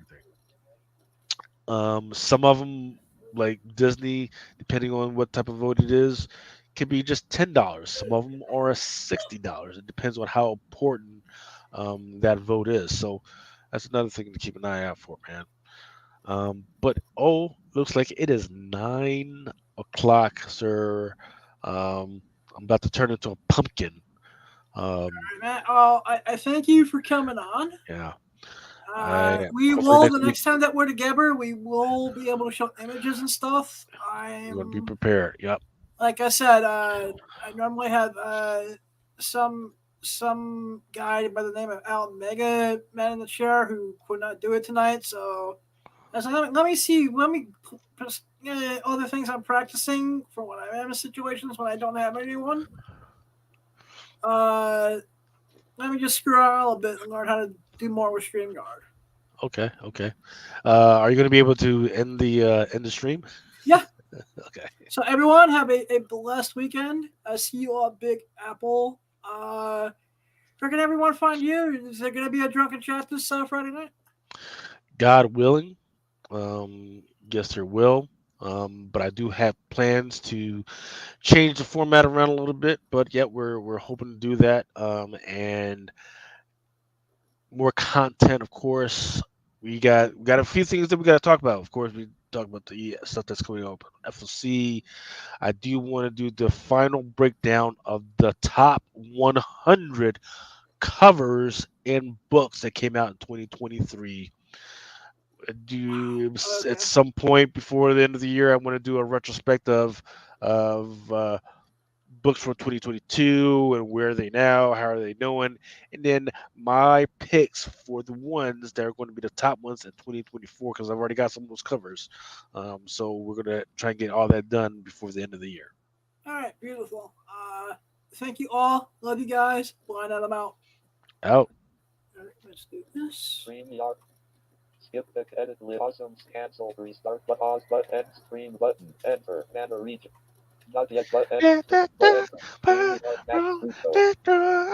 everything. Some of them, like Disney, depending on what type of vote it is, can be just $10. Some of them are $60. It depends on how important that vote is. So that's another thing to keep an eye out for, man. But looks like it is 9 o'clock, sir. I'm about to turn into a pumpkin. Matt, I thank you for coming on. Yeah. We Hopefully will, next the week next time that we're together, we will be able to show images and stuff. we're going to be I'm, prepared. Yep. like I said, I normally have some guy by the name of Al Mega man in the chair who could not do it tonight. So I said, let me see, other things I'm practicing for when I'm in situations when I don't have anyone. Let me just screw around a little bit and learn how to do more with StreamYard. Okay. Okay. Are you going to be able to end the stream? Yeah. Okay. So everyone have a blessed weekend. I see you all at Big Apple. Where can everyone find you? Is there going to be a drunken chat this Friday night? God willing, yes, there will. But I do have plans to change the format around a little bit. But yet we're hoping to do that. And more content, of course. We got a few things that we got to talk about. Of course, we talk about the stuff that's coming up on FLC. I do want to do the final breakdown of the top 100 covers in books that came out in 2023. At some point before the end of the year, I want to do a retrospective of books from 2022 and where are they now, how are they doing, and then my picks for the ones that are going to be the top ones in 2024 because I've already got some of those covers. So we're going to try and get all that done before the end of the year. All right, beautiful. Thank you all. Love you guys. Blind Adam out. Out. All right, let's do this. StreamYard. Skip the edit list. Awesome. Cancel. Restart. But pause. But end stream button. Enter. Banner region. Not yet. But end. But enter. StreamYard. Max.